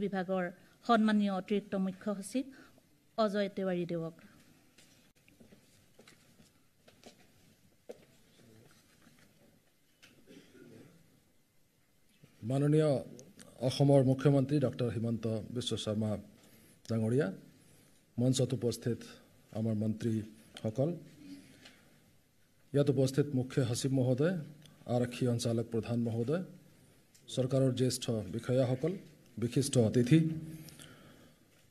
বিভাগৰ সন্মানীয় অতিৰিক্ত মুখ্য সচিব অজয় তেওৱাৰী দেৱক। মাননীয় অসমৰ মুখ্যমন্ত্ৰী ডক্টৰ হিমন্ত বিশ্ব শৰ্মা ডাঙৰীয়া, মঞ্চত উপস্থিত আমাৰ মন্ত্ৰীসকল, ইয়াত উপস্থিত মুখ্য সচিব মহোদয়, আৰক্ষী সঞ্চালক প্ৰধান মহোদয়, চৰকাৰৰ জ্যেষ্ঠ বিষয়াসকল, বিশিষ্ট অতিথি,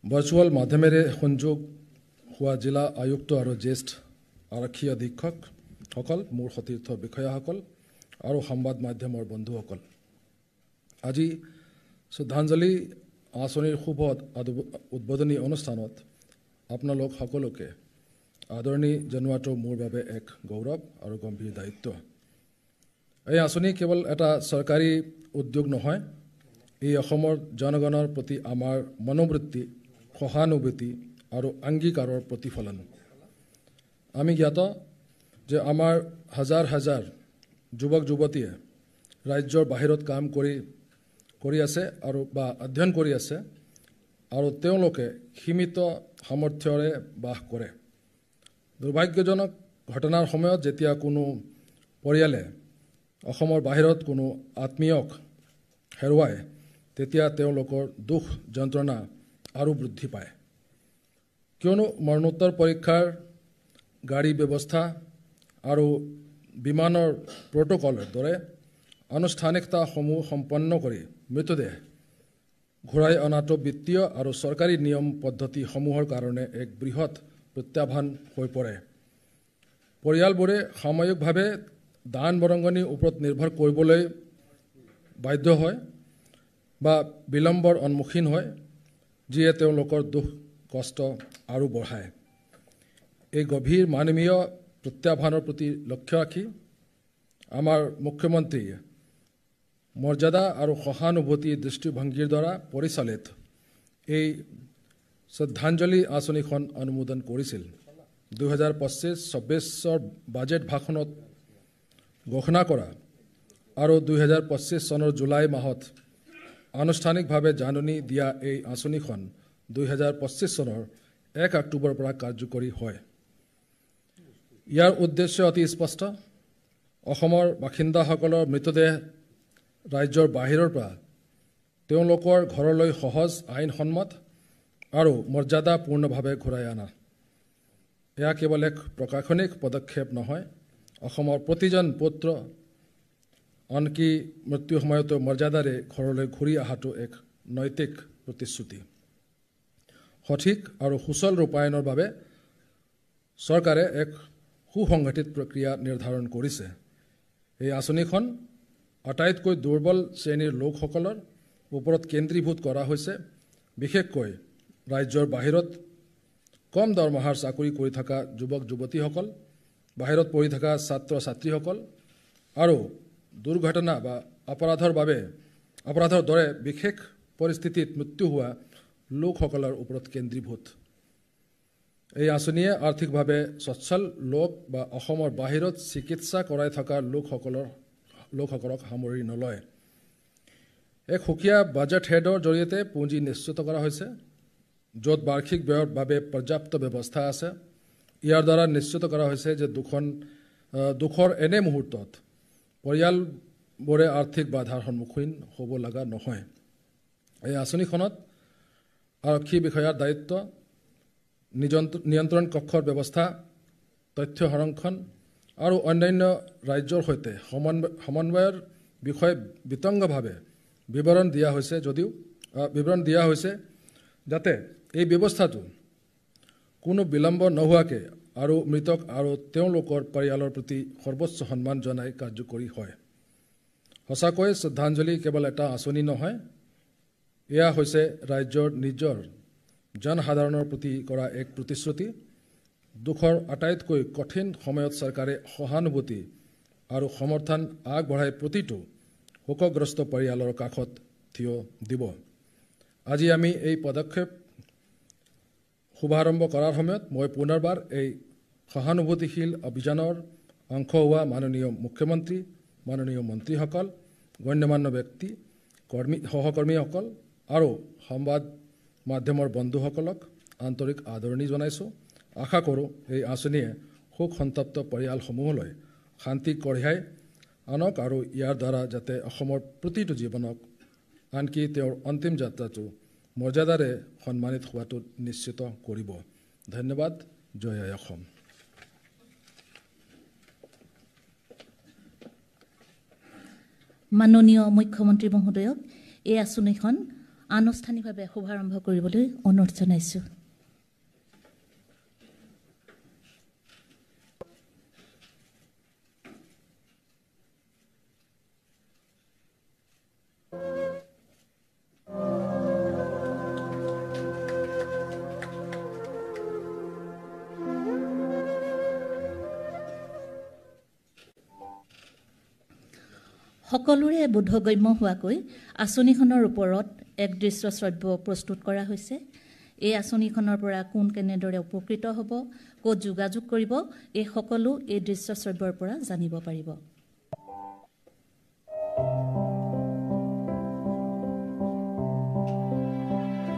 ভাৰ্চুৱেল মাধ্যমেৰে সংযোগ হোৱা জিলা আয়ুক্ত আৰু জ্যেষ্ঠ আৰক্ষী অধীক্ষকসকল, মোৰ সতীৰ্থ বিষয়াসকল আৰু সংবাদ মাধ্যমৰ বন্ধুসকল, আজি শ্ৰদ্ধাঞ্জলি আঁচনিৰ শুভ উদ্বোধনী অনুষ্ঠানত আপোনালোক সকলোকে আদৰণি জনোৱাটো মোৰ বাবে এক গৌৰৱ আৰু গম্ভীৰ দায়িত্ব। এই আঁচনি কেৱল এটা চৰকাৰী উদ্যোগ নহয়, এই অসমৰ জনগণৰ প্ৰতি আমাৰ মনোবৃত্তি, সহানুভূতি আৰু অংগীকাৰৰ প্ৰতিফলন। আমি জ্ঞাত যে আমাৰ হাজাৰ হাজাৰ যুৱক যুৱতীয়ে ৰাজ্যৰ বাহিৰত কাম কৰি আছে আৰু বা অধ্যয়ন কৰি আছে, আৰু তেওঁলোকে সীমিত সামৰ্থ্যৰে বাস কৰে। দুৰ্ভাগ্যজনক ঘটনাৰ সময়ত যেতিয়া কোনো পৰিয়ালে অসমৰ বাহিৰত কোনো আত্মীয়ক হেৰুৱায়, তেতিয়া তেওঁলোকৰ দুখ যন্ত্ৰণা আৰু বৃদ্ধি পায়। কিয়নো মৰণোত্তৰ পৰীক্ষাৰ গাড়ী ব্যৱস্থা আৰু বিমানৰ প্ৰট'কলৰ দৰে আনুষ্ঠানিকতাসমূহ সম্পন্ন কৰি মৃতদেহ ঘূৰাই অনাটো বিত্তীয় আৰু চৰকাৰী নিয়ম পদ্ধতিসমূহৰ কাৰণে এক বৃহৎ প্ৰত্যাহ্বান হৈ পৰে। পৰিয়ালবোৰে সাময়িকভাৱে দান বৰঙণিৰ ওপৰত নিৰ্ভৰ কৰিবলৈ বাধ্য হয় বা বিলম্বৰ সন্মুখীন হয়, যিয়ে তেওঁলোকৰ দুখ কষ্ট আৰু বঢ়ায়। এই গভীৰ মানৱীয় প্ৰত্যাহ্বানৰ প্ৰতি লক্ষ্য ৰাখি আমাৰ মুখ্যমন্ত্ৰীয়ে মৰ্যাদা আৰু সহানুভূতি দৃষ্টিভংগীৰ দ্বাৰা পৰিচালিত এই শ্ৰদ্ধাঞ্জলি আঁচনিখন অনুমোদন কৰিছিল। 2025-26 বাজেট ভাষণত ঘোষণা কৰা আৰু 2025 চনৰ জুলাই মাহত আনুষ্ঠানিকভাৱে জাননী দিয়া এই আঁচনিখন 2025 চনৰ 1 অক্টোবৰৰ পৰা কাৰ্যকৰী হয়। ইয়াৰ উদ্দেশ্য অতি স্পষ্ট, অসমৰ বাসিন্দাসকলৰ মৃতদেহ ৰাজ্যৰ বাহিৰৰ পৰা তেওঁলোকৰ ঘৰলৈ সহজ, আইনসন্মত আৰু মৰ্যাদাপূৰ্ণভাৱে ঘূৰাই অনা। এয়া কেৱল এক প্ৰশাসনিক পদক্ষেপ নহয়, অসমৰ প্ৰতিজন পুত্ৰ আনকি মৃত্যুৰ সময়তো মৰ্যাদাৰে ঘৰলৈ ঘূৰি অহাটো এক নৈতিক প্ৰতিশ্ৰুতি। সঠিক আৰু সুচল ৰূপায়ণৰ বাবে চৰকাৰে এক সুসংগঠিত প্ৰক্ৰিয়া নিৰ্ধাৰণ কৰিছে। এই আঁচনিখন আটাইতকৈ দুৰ্বল শ্ৰেণীৰ লোকসকলৰ ওপৰত কেন্দ্ৰীভূত কৰা হৈছে, বিশেষকৈ ৰাজ্যৰ বাহিৰত কম দৰমহাৰ চাকৰি কৰি থকা যুৱক যুৱতীসকল, বাহিৰত পঢ়ি থকা ছাত্ৰ ছাত্ৰীসকল আৰু দুৰ্ঘটনা বা অপৰাধৰ দৰে বিশেষ পৰিস্থিতিত মৃত্যু হোৱা লোকসকলৰ ওপৰত কেন্দ্ৰীভূত। এই আঁচনিয়ে আৰ্থিকভাৱে সচ্ছল লোক বা অসমৰ বাহিৰত চিকিৎসা কৰাই থকা লোকসকলক সামৰি নলয়। এক সুকীয়া বাজেট হেডৰ জৰিয়তে পুঁজি নিশ্চিত কৰা হৈছে, য'ত বাৰ্ষিক ব্যয়ৰ বাবে পৰ্যাপ্ত ব্যৱস্থা আছে। ইয়াৰ দ্বাৰা নিশ্চিত কৰা হৈছে যে দুখৰ এনে মুহূৰ্তত পৰিয়ালবোৰে আৰ্থিক বাধাৰ সন্মুখীন হ'ব লগা নহয়। এই আঁচনিখনত আৰক্ষী বিষয়াৰ দায়িত্ব, নিয়ন্ত্ৰণ কক্ষৰ ব্যৱস্থা, তথ্য সংৰক্ষণ আৰু অন্যান্য ৰাজ্যৰ সৈতে সমন্বয়ৰ বিষয়ে বিতংভাৱে বিৱৰণ দিয়া হৈছে যাতে এই ব্যৱস্থাটো কোনো বিলম্ব নোহোৱাকৈ আৰু মৃতক আৰু তেওঁলোকৰ পৰিয়ালৰ প্ৰতি সৰ্বোচ্চ সন্মান জনাই কাৰ্যকৰী হয়। সঁচাকৈ শ্ৰদ্ধাঞ্জলি কেৱল এটা আঁচনি নহয়, এয়া হৈছে ৰাজ্যৰ নিজৰ জনসাধাৰণৰ প্ৰতি কৰা এক প্ৰতিশ্ৰুতি। দুখৰ আটাইতকৈ কঠিন সময়ত চৰকাৰে সহানুভূতি আৰু সমৰ্থন আগবঢ়াই প্ৰতিটো শোকগ্ৰস্ত পৰিয়ালৰ কাষত থিয় দিব। আজি আমি এই পদক্ষেপ শুভাৰম্ভ কৰাৰ সময়ত মই পুনৰবাৰ এই সহানুভূতিশীল অভিযানৰ অংশ হোৱা মাননীয় মুখ্যমন্ত্ৰী, মাননীয় মন্ত্ৰীসকল, গণ্যমান্য ব্যক্তি, সহকৰ্মীসকল আৰু সংবাদ মাধ্যমৰ বন্ধুসকলক আন্তৰিক আদৰণি জনাইছোঁ। আশা কৰোঁ এই আঁচনিয়ে শোক সন্তপ্ত পৰিয়ালসমূহলৈ শান্তি কঢ়িয়াই আনক আৰু ইয়াৰ দ্বাৰা যাতে অসমৰ প্ৰতিটো জীৱনক আনকি তেওঁৰ অন্তিম যাত্ৰাটো মৰ্যাদাৰে সন্মানিত হোৱাটো নিশ্চিত কৰিব। ধন্যবাদ। জয় আই অসম। মাননীয় মুখ্যমন্ত্ৰী মহোদয়ক এই আঁচনিখন আনুষ্ঠানিকভাৱে শুভাৰম্ভ কৰিবলৈ অনুৰোধ জনাইছোঁ। সকলোৰে বোধগম্য হোৱাকৈ আঁচনিখনৰ ওপৰত এক দৃশ্য শ্ৰব্য প্ৰস্তুত কৰা হৈছে। এই আঁচনিখনৰ পৰা কোন কেনেদৰে উপকৃত হ'ব, ক'ত যোগাযোগ কৰিব, এই সকলো এই দৃশ্য শ্ৰব্যৰ পৰা জানিব পাৰিব।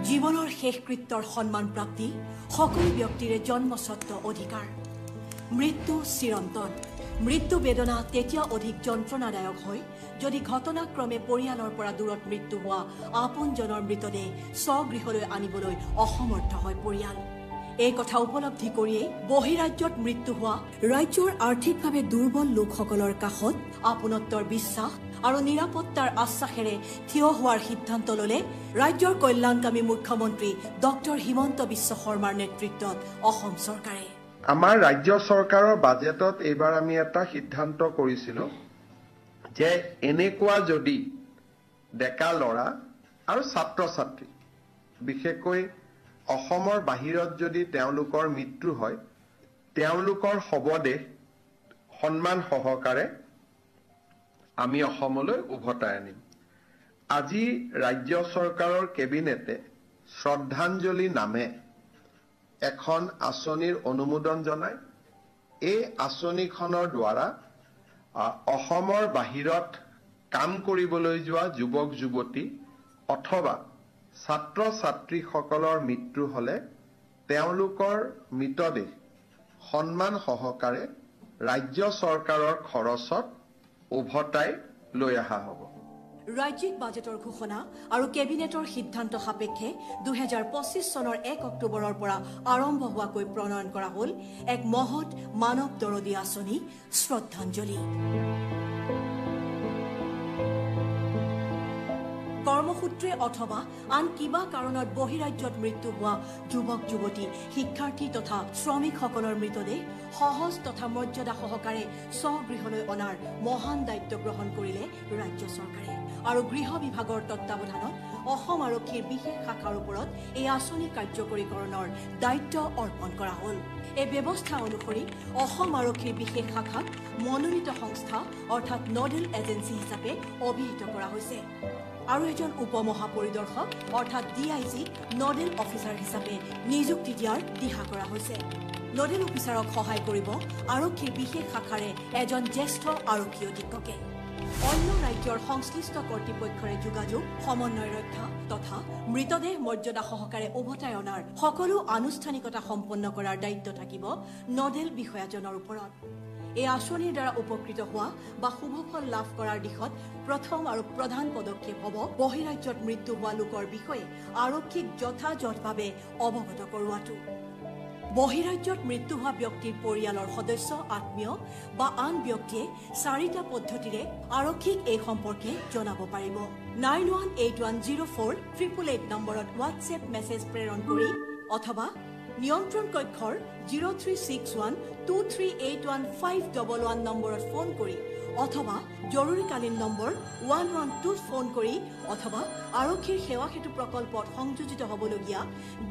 জীৱনৰ শেষকৃত্যৰ সন্মান প্ৰাপ্তি সকলো ব্যক্তিৰে জন্মস্বত্ব অধিকাৰ। মৃত্যু চিৰন্তন। মৃত্যু বেদনা তেতিয়া অধিক যন্ত্ৰণাদায়ক হয় যদি ঘটনাক্ৰমে পৰিয়ালৰ পৰা দূৰত মৃত্যু হোৱা আপোনজনৰ মৃতদেহ স্বগৃহলৈ আনিবলৈ অসমৰ্থ হয় পৰিয়াল। এই কথা উপলব্ধি কৰিয়েই বহিৰাজ্যত মৃত্যু হোৱা ৰাজ্যৰ আৰ্থিকভাৱে দুৰ্বল লোকসকলৰ কাষত আপোনত্বৰ বিশ্বাস আৰু নিৰাপত্তাৰ আশ্বাসেৰে থিয় হোৱাৰ সিদ্ধান্ত ল'লে ৰাজ্যৰ কল্যাণকামী মুখ্যমন্ত্ৰী ডক্টৰ হিমন্ত বিশ্ব শৰ্মাৰ নেতৃত্বত অসম চৰকাৰে। আমাৰ ৰাজ্য চৰকাৰৰ বাজেটত এইবাৰ আমি এটা সিদ্ধান্ত কৰিছিলোঁ যে এনেকুৱা যদি ডেকা ল'ৰা আৰু ছাত্ৰ ছাত্ৰী বিশেষকৈ অসমৰ বাহিৰত যদি তেওঁলোকৰ মৃত্যু হয় তেওঁলোকৰ শৱদেহ সন্মান সহকাৰে আমি অসমলৈ উভতাই আনিম। আজি ৰাজ্য চৰকাৰৰ কেবিনেটে শ্ৰদ্ধাঞ্জলি নামে এখন আঁচনিৰ অনুমোদন জনায়। এই আঁচনিখনৰ দ্বাৰা অসমৰ বাহিৰত কাম কৰিবলৈ যোৱা যুৱক যুৱতী অথবা ছাত্ৰ ছাত্ৰীসকলৰ মৃত্যু হ'লে তেওঁলোকৰ মৃতদেহ সন্মান সহকাৰে ৰাজ্য চৰকাৰৰ খৰচত উভতাই লৈ অহা হ'ব। ৰাজ্যিক বাজেটৰ ঘোষণা আৰু কেবিনেটৰ সিদ্ধান্ত সাপেক্ষে 2025 চনৰ 1 অক্টোবৰৰ পৰা আৰম্ভ হোৱাকৈ প্ৰণয়ন কৰা হ'ল এক মহৎ মানৱ দৰদী আঁচনি শ্ৰদ্ধাঞ্জলি। কৰ্মসূত্ৰে অথবা আন কিবা কাৰণত বহিৰাজ্যত মৃত্যু হোৱা যুৱক যুৱতী শিক্ষাৰ্থী তথা শ্ৰমিকসকলৰ মৃতদেহ সহজ তথা মৰ্যাদা সহকাৰে স্বগৃহলৈ অনাৰ মহান দায়িত্ব গ্ৰহণ কৰিলে ৰাজ্য চৰকাৰে। আৰু গৃহ বিভাগৰ তত্বাৱধানত অসম আৰক্ষীৰ বিশেষ শাখাৰ ওপৰত এই আঁচনি কাৰ্যকৰীকৰণৰ দায়িত্ব অৰ্পণ কৰা হ'ল। এই ব্যৱস্থা অনুসৰি অসম আৰক্ষীৰ বিশেষ শাখাক মনোনীত সংস্থা অৰ্থাৎ নডেল এজেন্সি হিচাপে অভিহিত কৰা হৈছে আৰু এজন উপ মহাপৰিদৰ্শক অৰ্থাৎ DIG নডেল অফিচাৰ হিচাপে নিযুক্তি দিয়াৰ দিহা কৰা হৈছে। নডেল অফিচাৰক সহায় কৰিব আৰক্ষীৰ বিশেষ শাখাৰে এজন জ্যেষ্ঠ আৰক্ষী অধীক্ষকে। অন্য ৰাজ্যৰ সংশ্লিষ্ট কৰ্তৃপক্ষৰে যোগাযোগ সমন্বয় ৰক্ষা তথা মৃতদেহ মৰ্যাদা সহকাৰে উভতাই অনাৰ সকলো আনুষ্ঠানিকতা সম্পন্ন কৰাৰ দায়িত্ব থাকিব নডেল বিষয়াজনৰ ওপৰত। এই আঁচনিৰ দ্বাৰা উপকৃত হোৱা বা শুভফল লাভ কৰাৰ দিশত প্ৰথম আৰু প্ৰধান পদক্ষেপ হ'ব বহিৰাজ্যত মৃত্যু হোৱা লোকৰ বিষয়ে আৰক্ষীক যথাযথভাৱে অৱগত কৰোৱাটো। বহিৰাজ্যত মৃত্যু হোৱা ব্যক্তিৰ পৰিয়ালৰ সদস্য আত্মীয় বা আন ব্যক্তিয়ে 4টা পদ্ধতিৰে আৰক্ষীক এই সম্পৰ্কে জনাব পাৰিব। 91810488 নম্বৰত হোৱাটছএপ মেছেজ প্ৰেৰণ কৰি অথবা নিয়ন্ত্ৰণ কক্ষৰ 0361238151 নম্বৰত ফোন কৰি অথবা জৰুৰীকালীন নম্বৰ 112 ফোন কৰি অথবা আৰক্ষীৰ সেৱা সেতু প্ৰকল্পত সংযোজিত হ'বলগীয়া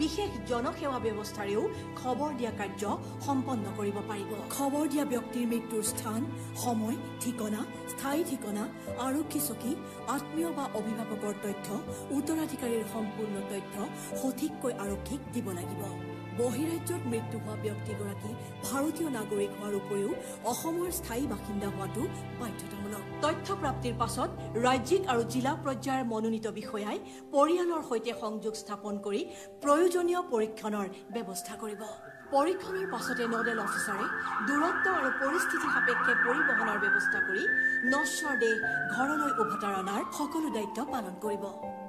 বিশেষ জনসেৱা ব্যৱস্থাৰেও খবৰ দিয়া কাৰ্য সম্পন্ন কৰিব পাৰিব। খবৰ দিয়া ব্যক্তিৰ মৃত্যুৰ স্থান, সময়, ঠিকনা, স্থায়ী ঠিকনা, আৰক্ষী চকী, আত্মীয় বা অভিভাৱকৰ তথ্য, উত্তৰাধিকাৰীৰ সম্পূৰ্ণ তথ্য সঠিককৈ আৰক্ষীক দিব লাগিব। বহিৰাজ্যত মৃত্যু হোৱা ব্যক্তিগৰাকী ভাৰতীয় নাগৰিক হোৱাৰ উপৰিও অসমৰ স্থায়ী বাসিন্দা হোৱাটো বাধ্যতামূলক। তথ্য প্ৰাপ্তিৰ পাছত ৰাজ্যিক আৰু জিলা পৰ্যায়ৰ মনোনীত বিষয়াই পৰিয়ালৰ সৈতে সংযোগ স্থাপন কৰি প্ৰয়োজনীয় পৰীক্ষণৰ ব্যৱস্থা কৰিব। পৰীক্ষণৰ পাছতে নডেল অফিচাৰে দূৰত্ব আৰু পৰিস্থিতি সাপেক্ষে পৰিবহণৰ ব্যৱস্থা কৰি নশ্বৰ দেহ ঘৰলৈ উভতাই অনাৰ সকলো দায়িত্ব পালন কৰিব।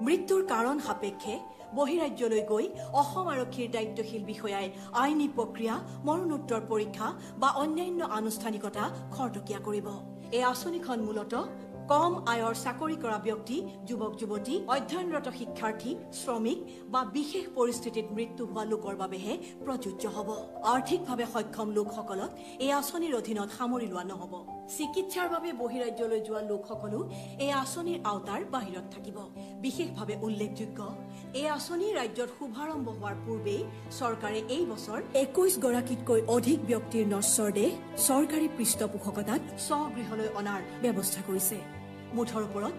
মৃত্যুৰ কাৰণ সাপেক্ষে বহিৰাজ্যলৈ গৈ অসম আৰক্ষীৰ দায়িত্বশীল বিষয়াই আইনী প্ৰক্ৰিয়া, মৰণোত্তৰ পৰীক্ষা বা অন্যান্য আনুষ্ঠানিকতা খৰতকীয়া কৰিব। এই আঁচনিখন মূলতঃ কম আয়ৰ চাকৰি কৰা ব্যক্তি, যুৱক-যুৱতী, অধ্যয়নৰত শিক্ষাৰ্থী, শ্ৰমিক বা বিশেষ পৰিস্থিতিত মৃত্যু হোৱা লোকৰ বাবেহে প্ৰযোজ্য হ'ব। আৰ্থিকভাৱে সক্ষম লোকসকলক এই আঁচনিৰ অধীনত সামৰি লোৱা নহ'ব। চিকিৎসাৰ বাবে বহিৰাজ্যলৈ যোৱা লোকসকলো এই আঁচনিৰ আওতাৰ বাহিৰত থাকিব। বিশেষভাৱে উল্লেখযোগ্য, এই আঁচনি ৰাজ্যত শুভাৰম্ভ হোৱাৰ পূৰ্বেই চৰকাৰে এই বছৰ 21 গৰাকীতকৈ অধিক ব্যক্তিৰ নশ্বৰ দেহ চৰকাৰী পৃষ্ঠপোষকতাত স্বগৃহলৈ অনাৰ ব্যৱস্থা কৰিছে। মুঠৰ ওপৰত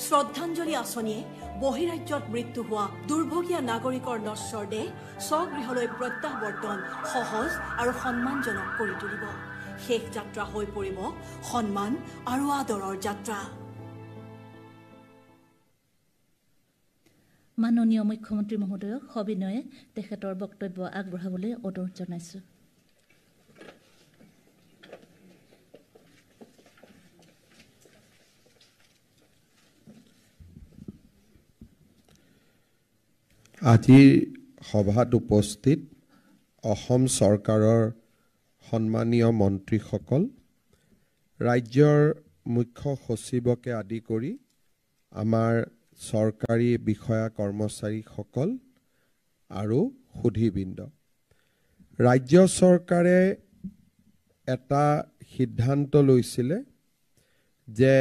শ্ৰদ্ধাঞ্জলি আঁচনিয়ে বহিৰাজ্যত মৃত্যু হোৱা দুৰ্ভগীয়া নাগৰিকৰ নশ্বৰ দেহ স্বগৃহলৈ প্ৰত্যাৱৰ্তন সহজ আৰু সন্মানজনক কৰি তুলিব। শেষ যাত্ৰা হৈ পৰিব সন্মান আৰু আদৰৰ যাত্ৰা। মাননীয় মুখ্যমন্ত্ৰী মহোদয়ক সবিনয়ে তেখেতৰ বক্তব্য আগবঢ়াবলৈ অনুৰোধ জনাইছোঁ। আজিৰ সভাত উপস্থিত অসম চৰকাৰৰ সন্মানীয় মন্ত্ৰীসকল, ৰাজ্যৰ মুখ্য সচিবকে আদি কৰি আমাৰ চৰকাৰী বিষয়া কৰ্মচাৰীসকল আৰু সুধীবৃন্দ, ৰাজ্য চৰকাৰে এটা সিদ্ধান্ত লৈছিলে যে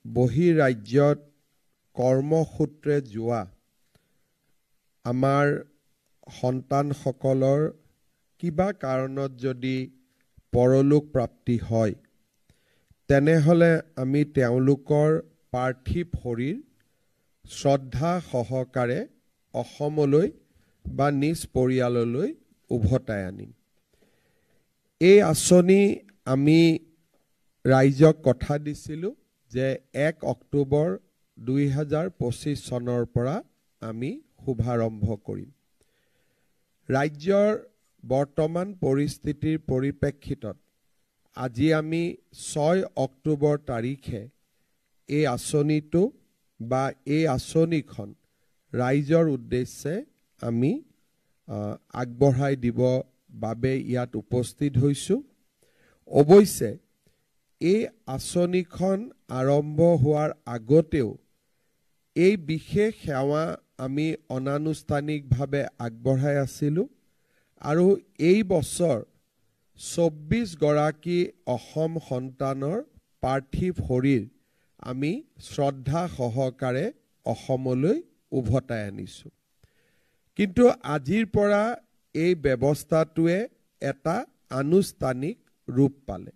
বহিৰাজ্যত কৰ্মসূত্ৰে যোৱা আমাৰ সন্তানসকলৰ কিবা কাৰণত যদি পৰলোক প্ৰাপ্তি হয়, তেনেহ'লে আমি তেওঁলোকৰ পাৰ্থিৱ শৰীৰ শ্ৰদ্ধা সহকাৰে অসমলৈ বা নিজ পৰিয়াললৈ উভতাই আনিম। এই আঁচনি আমি ৰাইজক কথা দিছিলোঁ যে 1 অক্টোবৰ 2025 চনৰ পৰা আমি শুভাৰম্ভ কৰিম। ৰাজ্যৰ বৰ্তমান পৰিস্থিতিৰ পৰিপ্ৰেক্ষিতত আজি আমি 6 অক্টোবৰ তাৰিখে এই আঁচনিটো বা এই আঁচনিখন ৰাইজৰ উদ্দেশ্যে আমি আগবঢ়াই দিব বাবে ইয়াত উপস্থিত হৈছোঁ। অৱশ্যে এই আঁচনিখন আৰম্ভ হোৱাৰ আগতেও এই বিশেষ সেৱা আমি অনানুষ্ঠানিকভাৱে আগবঢ়াই আছিলোঁ আৰু এই বছৰ 24 গৰাকী অসম সন্তানৰ পাৰ্থিৱ শৰীৰ আমি শ্ৰদ্ধা সহকাৰে অসমলৈ উভতাই আনিছোঁ। কিন্তু আজিৰ পৰা এই ব্যৱস্থাটোৱে এটা আনুষ্ঠানিক ৰূপ পালে।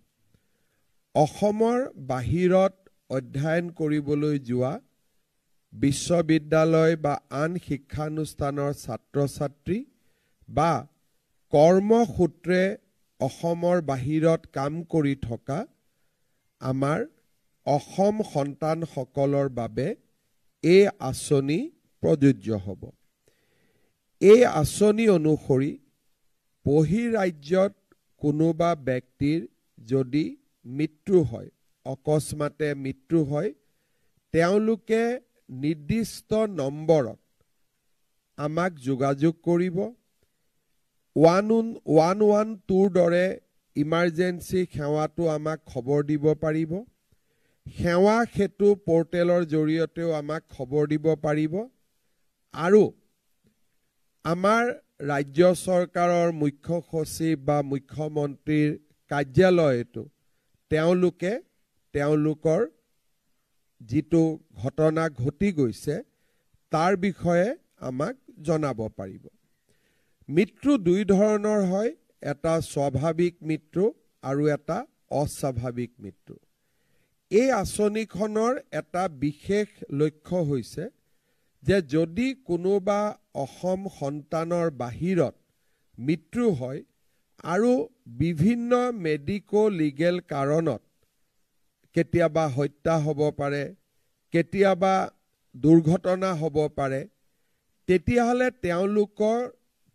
অসমৰ বাহিৰত অধ্যয়ন কৰিবলৈ যোৱা বিশ্ববিদ্যালয় বা আন শিক্ষানুষ্ঠানৰ ছাত্ৰ ছাত্ৰী বা কৰ্মসূত্ৰে অসমৰ বাহিৰত কাম কৰি থকা আমাৰ অসম সন্তানসকলৰ বাবে এই আঁচনি প্ৰযোজ্য হ'ব। এই আঁচনি অনুসৰি বহিৰাজ্যত কোনোবা ব্যক্তিৰ যদি মৃত্যু হয়, অকস্মাতে মৃত্যু হয়, তেওঁলোকে নিৰ্দিষ্ট নম্বৰত আমাক যোগাযোগ কৰিব। 112ৰ দৰে ইমাৰ্জেঞ্চি সেৱাটো আমাক খবৰ দিব পাৰিব। সেৱা সেতু পৰ্টেলৰ জৰিয়তেও আমাক খবৰ দিব পাৰিব। আৰু আমাৰ ৰাজ্য চৰকাৰৰ মুখ্য সচিব বা মুখ্যমন্ত্ৰীৰ কাৰ্যালয়তো তেওঁলোকে তেওঁলোকৰ যিটো ঘটনা ঘটি গৈছে তাৰ বিষয়ে আমাক জনাব পাৰিব। মৃত্যু দুই ধৰণৰ হয়, এটা স্বাভাৱিক মৃত্যু আৰু এটা অস্বাভাৱিক মৃত্যু। এই আঁচনিখনৰ এটা বিশেষ লক্ষ্য হৈছে যে যদি কোনোবা অসম সন্তানৰ বাহিৰত মৃত্যু হয় আৰু বিভিন্ন মেডিকো লিগেল কাৰণত কেতিয়াবা হত্যা হ'ব পাৰে, কেতিয়াবা দুৰ্ঘটনা হ'ব পাৰে, তেতিয়াহ'লে তেওঁলোকৰ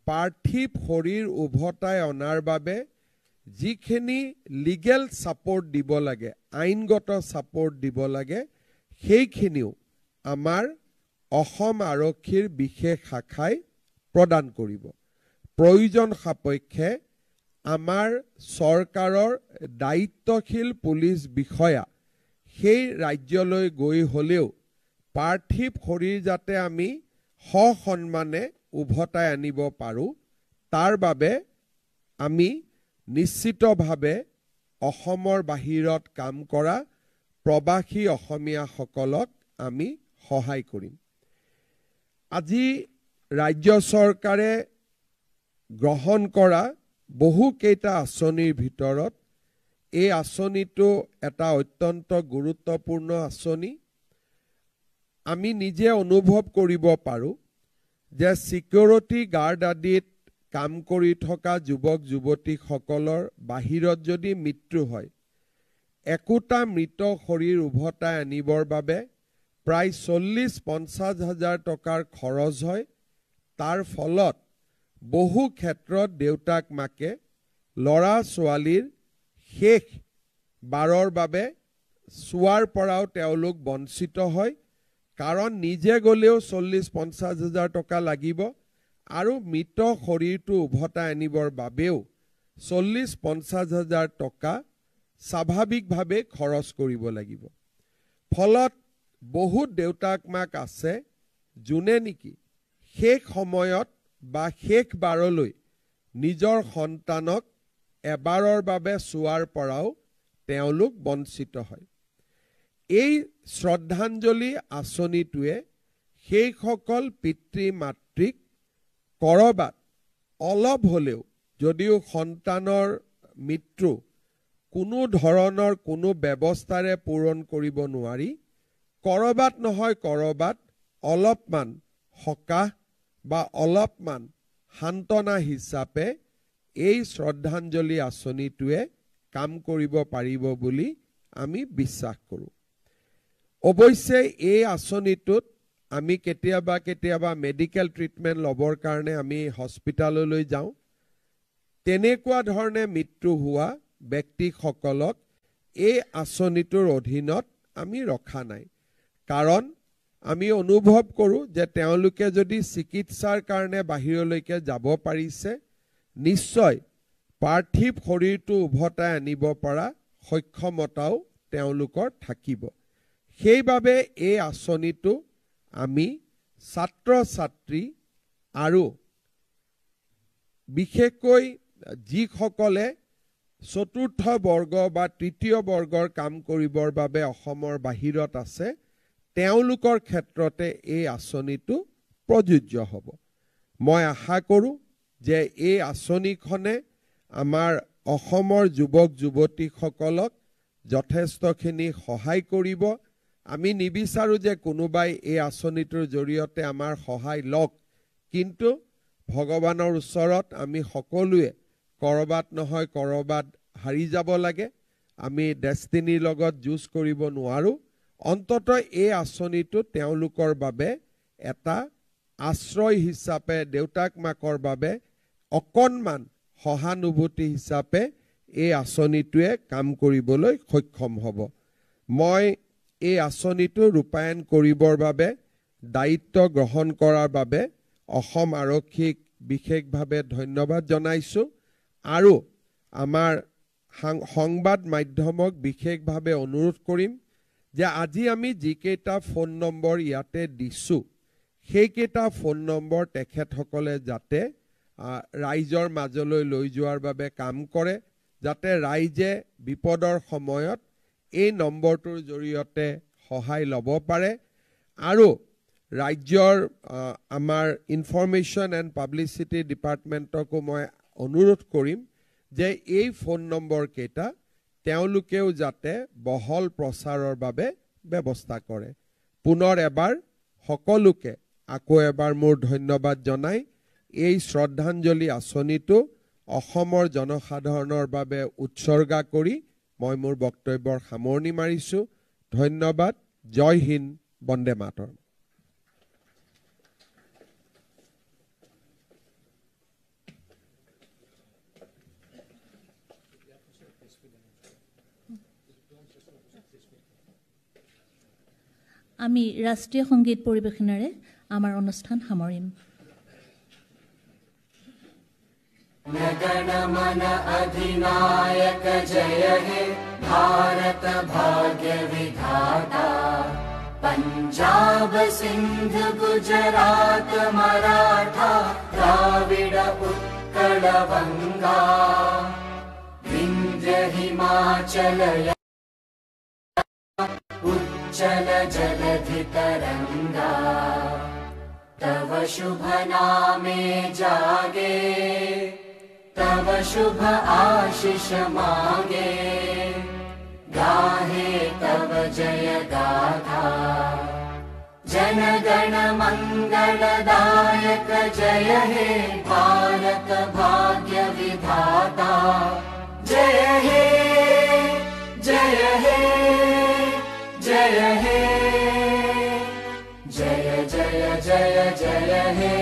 পাৰ্থিৱ শৰীৰ উভতাই অনাৰ বাবে যিখিনি লিগেল ছাপোৰ্ট দিব লাগে, আইনগত ছাপোৰ্ট দিব লাগে, সেইখিনিও আমাৰ অসম আৰক্ষীৰ বিশেষ শাখাই প্ৰদান কৰিব। প্ৰয়োজন সাপেক্ষে আমাৰ চৰকাৰৰ দায়িত্বশীল পুলিচ বিষয়া সেই ৰাজ্যলৈ গৈ হ'লেও পাৰ্থিৱ শৰীৰ যাতে আমি সসন্মানে উভতাই আনিব পাৰোঁ, তাৰ বাবে আমি নিশ্চিতভাৱে অসমৰ বাহিৰত কাম কৰা প্ৰবাসী অসমীয়াসকলক আমি সহায় কৰিম। আজি ৰাজ্য চৰকাৰে গ্ৰহণ কৰা বহুকেইটা আঁচনিৰ ভিতৰত এই আঁচনিটো এটা অত্যন্ত গুৰুত্বপূৰ্ণ আঁচনি। আমি নিজে অনুভৱ কৰিব পাৰোঁ যে ছিকিউৰিটি গাৰ্ড আদিত কাম কৰি থকা যুৱক যুৱতীসকলৰ বাহিৰত যদি মৃত্যু হয়, একোটা মৃত শৰীৰ উভতাই আনিবৰ বাবে প্ৰায় 40-50 হাজাৰ টকাৰ খৰচ হয়। তাৰ ফলত বহু ক্ষেত্ৰত দেউতাক মাকে ল'ৰা ছোৱালীৰ শেষ বাৰৰ বাবে চোৱাৰ পৰাও তেওঁলোক বঞ্চিত হয়, কাৰণ নিজে গ'লেও 40-50 হাজাৰ টকা লাগিব আৰু মৃত শৰীৰটো উভতাই আনিবৰ বাবেও 40-50 হাজাৰ টকা স্বাভাৱিকভাৱে খৰচ কৰিব লাগিব। ফলত বহুত দেউতাক মাক আছে যোনে নেকি শেষ সময়ত বা শেষ বাৰলৈ নিজৰ সন্তানক এবাৰৰ বাবে চোৱাৰ পৰাও তেওঁলোক বঞ্চিত হয়। এই শ্ৰদ্ধাঞ্জলি আঁচনিটোৱে সেইসকল পিতৃ মাতৃক কৰবাত অলপ হ'লেও, যদিও সন্তানৰ মৃত্যু কোনো ধৰণৰ কোনো ব্যৱস্থাৰে পূৰণ কৰিব নোৱাৰি, কৰবাত নহয় কৰবাত অলপমান সকাহ বা অলপমান সান্তনা হিচাপে এই শ্ৰদ্ধাঞ্জলি আঁচনিটোৱে কাম কৰিব পাৰিব বুলি আমি বিশ্বাস কৰোঁ। অৱশ্যে এই আঁচনিটোত আমি কেতিয়াবা মেডিকেল ট্ৰিটমেণ্ট ল'বৰ কাৰণে আমি হস্পিটাললৈ যাওঁ। তেনেকুৱা ধৰণে মৃত্যু হোৱা ব্যক্তিসকলক এই আঁচনিটোৰ অধীনত আমি ৰখা নাই, কাৰণ আমি অনুভৱ কৰোঁ যে তেওঁলোকে যদি চিকিৎসাৰ কাৰণে বাহিৰলৈকে যাব পাৰিছে, নিশ্চয় পাৰ্থিৱ শৰীৰটো উভতাই আনিব পৰা সক্ষমতাও তেওঁলোকৰ থাকিব। সেইবাবে এই আঁচনিটো আমি ছাত্ৰ ছাত্ৰী আৰু বিশেষকৈ যিসকলে চতুৰ্থ বৰ্গ বা তৃতীয় বৰ্গৰ কাম কৰিবৰ বাবে অসমৰ বাহিৰত আছে, তেওঁলোকৰ ক্ষেত্ৰতে এই আঁচনিটো প্ৰযোজ্য হ'ব। মই আশা কৰোঁ যে এই আঁচনিখনে আমাৰ অসমৰ যুৱক যুৱতীসকলক যথেষ্টখিনি সহায় কৰিব। আমি নিবিচাৰোঁ যে কোনোবাই এই আঁচনিটোৰ জৰিয়তে আমাৰ সহায় লওক, কিন্তু ভগৱানৰ ওচৰত আমি সকলোৱে কৰবাত নহয় কৰবাত হাৰি যাব লাগে। আমি ডেষ্টিনিৰ লগত যুঁজ কৰিব নোৱাৰোঁ। অন্ততঃ এই আঁচনিটো তেওঁলোকৰ বাবে এটা আশ্ৰয় হিচাপে, দেউতাক মাকৰ বাবে অকণমান সহানুভূতি হিচাপে এই আঁচনিটোৱে কাম কৰিবলৈ সক্ষম হ'ব। মই এই আঁচনিটো ৰূপায়ণ কৰিবৰ বাবে দায়িত্ব গ্ৰহণ কৰাৰ বাবে অসম আৰক্ষীক বিশেষভাৱে ধন্যবাদ জনাইছোঁ আৰু আমাৰ সংবাদ মাধ্যমক বিশেষভাৱে অনুৰোধ কৰিম যে আজি আমি যিকেইটা ফোন নম্বৰ ইয়াতে দিছোঁ, সেইকেইটা ফোন নম্বৰ তেখেতসকলে যাতে ৰাইজৰ মাজলৈ লৈ যোৱাৰ বাবে কাম কৰে, যাতে ৰাইজে বিপদৰ সময়ত এই নম্বৰটোৰ জৰিয়তে সহায় ল'ব পাৰে। আৰু ৰাজ্যৰ আমাৰ ইনফৰমেশ্যন এণ্ড পাব্লিচিটি ডিপাৰ্টমেণ্টকো মই অনুৰোধ কৰিম যে এই ফোন নম্বৰ কেইটা তেওঁলোকেও যাতে বহল প্ৰচাৰৰ বাবে ব্যৱস্থা কৰে। পুনৰ এবাৰ সকলোকে আকৌ এবাৰ মোৰ ধন্যবাদ জনাই এই শ্ৰদ্ধাঞ্জলি আঁচনিটো অসমৰ জনসাধাৰণৰ বাবে উৎসৰ্গা কৰি মই মোৰ বক্তব্যৰ সামৰণি মাৰিছোঁ। ধন্যবাদ। জয় হিন্দ, বন্দে মাতৰম। আমি ৰাষ্ট্ৰীয় সংগীত পৰিৱেশনেৰে আমাৰ অনুষ্ঠান সামৰিম। गणमन अधिनायक जय हे भारत भाग्य विधाता। पंजाब सिंध गुजरात मराठा द्राविड उत्कल बंगा। विंध्य हिमाचल उच्चल जलधि तरंगा। तव शुभ नामे जागे, तव शुभ आशीष मांगे। गाहे तव जय गाथा, जन गण मंगलदायक जय हे भारत भाग्य विधाता। जय हे जय हे जय हे जय जय जय जय हे।